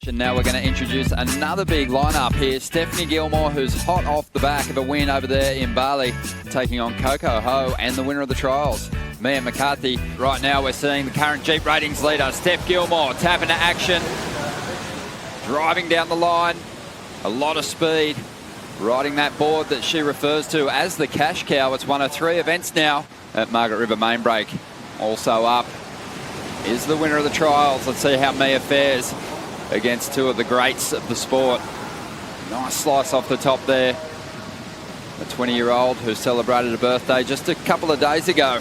And now we're going to introduce another big lineup here. Stephanie Gilmore, who's hot off the back of a win over there in Bali, taking on Coco Ho and the winner of the trials, McCarthy. Right now we're seeing the current Jeep ratings leader, Steph Gilmore, tap into action, driving down the line, a lot of speed, riding that board that she refers to as the cash cow. It's one of 3 events now at Margaret River Main Break. Also up is the winner of the trials. Let's see how Mia fares against 2 of the greats of the sport. Nice slice off the top there. A 20-year-old who celebrated a birthday just a couple of days ago.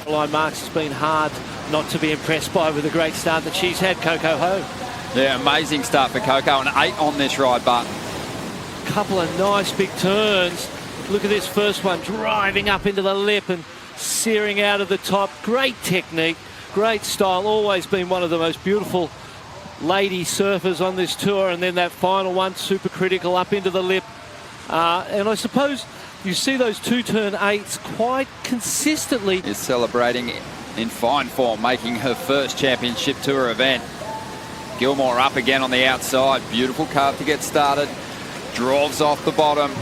Line marks has been hard not to be impressed by with the great start that she's had, Coco Ho. Yeah, amazing start for Coco, an 8 on this ride, but couple of nice big turns. Look at this first one, driving up into the lip and searing out of the top. Great technique, great style, always been one of the most beautiful lady surfers on this tour. And then that final one, super critical, up into the lip. And I suppose you see those 2-turn 8s quite consistently. Is celebrating in fine form, making her first championship tour event. Gilmore up again on the outside. Beautiful carve to get started. Draws off the bottom.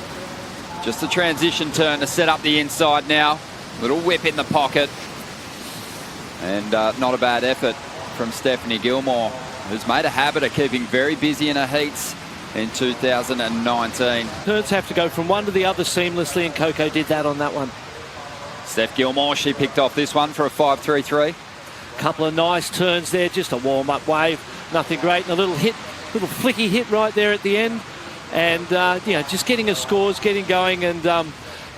Just a transition turn to set up the inside now. Little whip in the pocket. And not a bad effort from Stephanie Gilmore, who's made a habit of keeping very busy in her heats in 2019. Turns have to go from one to the other seamlessly, and Coco did that on that one. Steph Gilmore, she picked off this one for a 5.33. Couple of nice turns there, just a warm-up wave. Nothing great, and a little hit, little flicky hit right there at the end. And, you know, just getting her scores, getting going. And,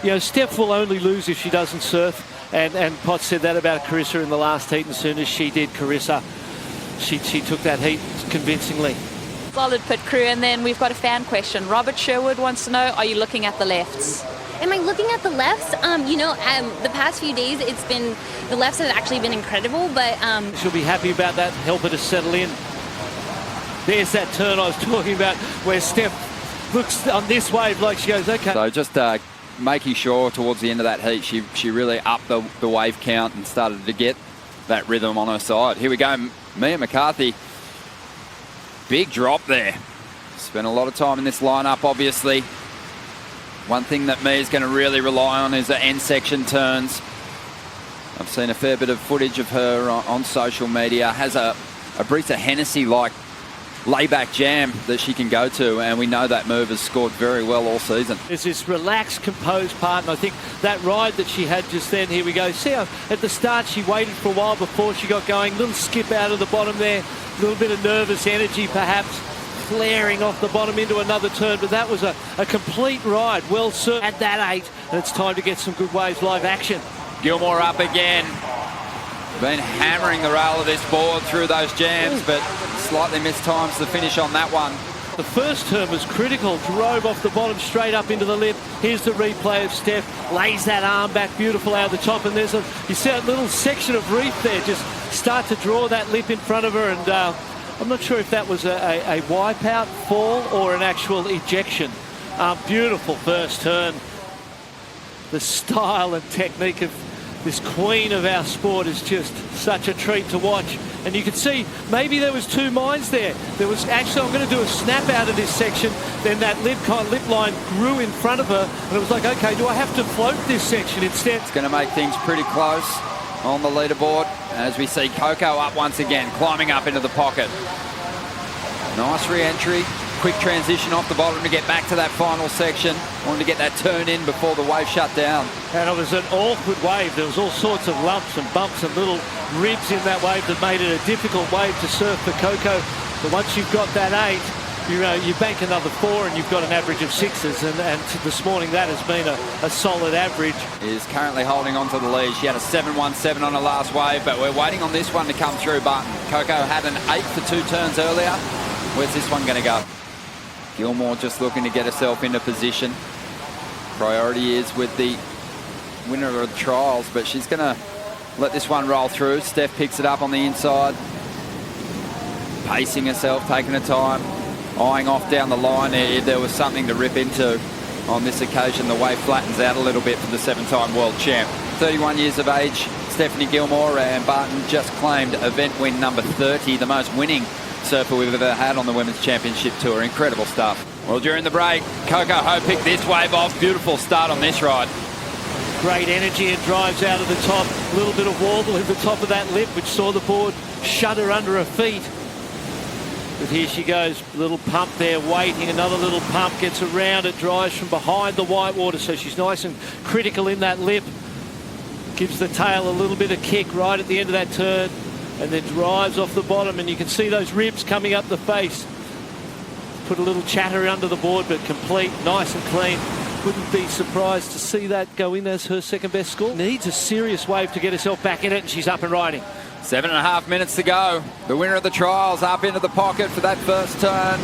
you know, Steph will only lose if she doesn't surf. And Potts said that about Carissa in the last heat. And as soon as she did, Carissa, she took that heat convincingly. Solid pit crew. And then we've got a fan question. Robert Sherwood wants to know, are you looking at the lefts? Am I looking at the lefts? You know, the past few days, the lefts have actually been incredible, but... She'll be happy about that, help her to settle in. There's that turn I was talking about where Steph looks on this wave like she goes, okay. So just making sure towards the end of that heat, she really upped the wave count and started to get that rhythm on her side. Here we go, McCarthy. Big drop there. Spent a lot of time in this lineup, obviously. One thing that Mia's going to really rely on is the end section turns. I've seen a fair bit of footage of her on social media. Has a Brita Hennessy-like layback jam that she can go to, and we know that move has scored very well all season. There's this relaxed, composed part, and I think that ride that she had just then, here we go. See how at the start she waited for a while before she got going. Little skip out of the bottom there, a little bit of nervous energy perhaps, flaring off the bottom into another turn, but that was a complete ride. Well served at that 8, and it's time to get some good waves live action. Gilmore up again. Been hammering the rail of this board through those jams, but slightly missed times to finish on that one. The first turn was critical, drove off the bottom straight up into the lip. Here's the replay of Steph, lays that arm back beautiful out of the top, and there's you see a little section of reef there just start to draw that lip in front of her, and I'm not sure if that was a wipeout fall or an actual ejection. Beautiful first turn. The style and technique of this queen of our sport is just such a treat to watch. And you can see maybe there was 2 minds there. There was actually, I'm going to do a snap out of this section. Then that lip line grew in front of her. And it was like, okay, do I have to float this section instead? It's going to make things pretty close on the leaderboard as we see Coco up once again, climbing up into the pocket. Nice re-entry. Quick transition off the bottom to get back to that final section. Wanted to get that turn in before the wave shut down. And it was an awkward wave. There was all sorts of lumps and bumps and little ribs in that wave that made it a difficult wave to surf for Coco. But once you've got that 8, you bank another 4 and you've got an average of 6s. And this morning that has been a solid average. Is currently holding on to the lead. She had a 7.17 on her last wave, but we're waiting on this one to come through. But Coco had an 8 for 2 turns earlier. Where's this one going to go? Gilmore just looking to get herself into position. Priority is with the winner of the trials, but she's going to let this one roll through. Steph picks it up on the inside. Pacing herself, taking her time, eyeing off down the line. If there was something to rip into on this occasion, the wave flattens out a little bit for the 7-time world champ. 31 years of age, Stephanie Gilmore, and Barton just claimed event win number 30, the most winning surfer we've ever had on the Women's Championship Tour. Incredible stuff. Well, during the break, Coco Ho picked this wave off. Beautiful start on this ride. Great energy and drives out of the top. A little bit of warble at the top of that lip, which saw the board shudder under her feet. But here she goes, little pump there, waiting, another little pump, gets around it, drives from behind the whitewater, so she's nice and critical in that lip. Gives the tail a little bit of kick right at the end of that turn, and then drives off the bottom, and you can see those ribs coming up the face. Put a little chatter under the board, but complete, nice and clean. Wouldn't be surprised to see that go in as her second best score. Needs a serious wave to get herself back in it, and she's up and riding. 7.5 minutes to go. The winner of the trials up into the pocket for that first turn.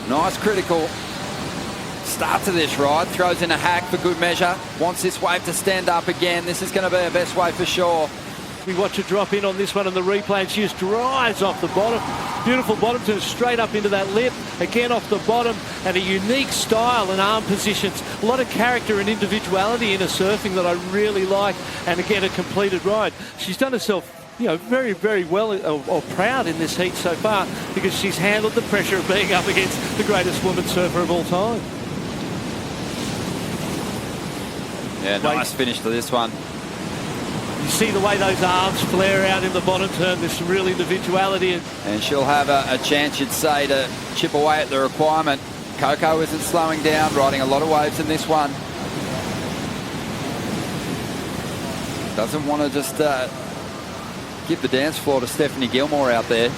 Nice critical start to this ride. Throws in a hack for good measure. Wants this wave to stand up again. This is going to be her best wave for sure. We watch her drop in on this one on the replay, and she just drives off the bottom. Beautiful bottom turn straight up into that lip. Again off the bottom, and a unique style and arm positions. A lot of character and individuality in her surfing that I really like. And again, a completed ride. She's done herself, you know, very, very well or proud in this heat so far, because she's handled the pressure of being up against the greatest woman surfer of all time. Yeah, nice finish to this one. You see the way those arms flare out in the bottom turn. There's some real individuality. And she'll have a chance, you'd say, to chip away at the requirement. Coco isn't slowing down, riding a lot of waves in this one. Doesn't want to just give the dance floor to Stephanie Gilmore out there.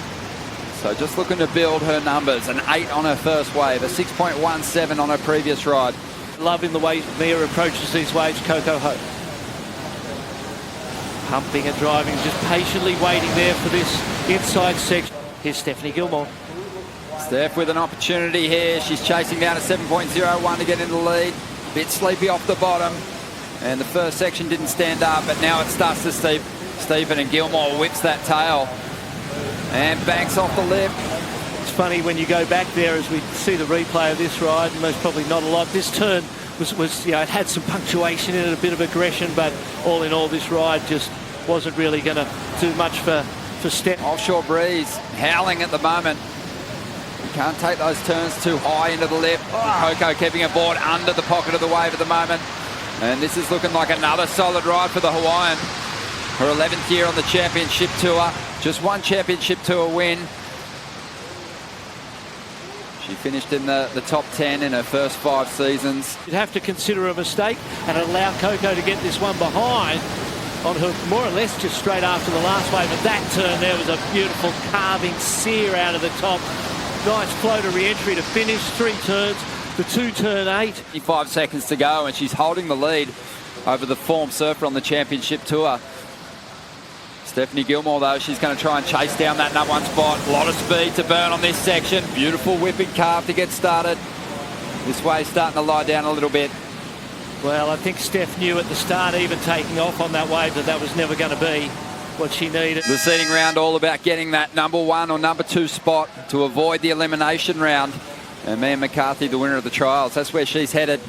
So just looking to build her numbers. An 8 on her first wave, a 6.17 on her previous ride. Loving the way Mia approaches these waves, Coco Ho. Pumping and driving, just patiently waiting there for this inside section. Here's Stephanie Gilmore. Steph with an opportunity here. She's chasing down a 7.01 to get in the lead. Bit sleepy off the bottom. And the first section didn't stand up, but now it starts to steepen, and Gilmore whips that tail and banks off the lip. It's funny when you go back there, as we see the replay of this ride, most probably not a lot. This turn was you know, it had some punctuation in it, a bit of aggression, but all in all, this ride just wasn't really going to do much for Steph. Offshore breeze howling at the moment. You can't take those turns too high into the lip. Coco keeping a board under the pocket of the wave at the moment. And this is looking like another solid ride for the Hawaiian. Her 11th year on the championship tour. Just one championship tour win. She finished in the top 10 in her first 5 seasons. You'd have to consider a mistake and allow Coco to get this one behind on her more or less just straight after the last wave. But that turn there was a beautiful carving sear out of the top. Nice floater re-entry to finish. 3 turns. The 2 turn 8. 5 seconds to go, and she's holding the lead over the form surfer on the championship tour. Stephanie Gilmore, though, she's going to try and chase down that #1 spot. A lot of speed to burn on this section. Beautiful whipping carve to get started. This wave's starting to lie down a little bit. Well, I think Steph knew at the start, even taking off on that wave, that was never going to be what she needed. The seeding round all about getting that #1 or #2 spot to avoid the elimination round. And McCarthy, the winner of the trials, that's where she's headed.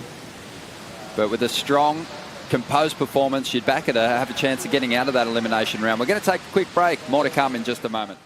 But with a strong, composed performance, you'd back at her, have a chance of getting out of that elimination round. We're going to take a quick break. More to come in just a moment.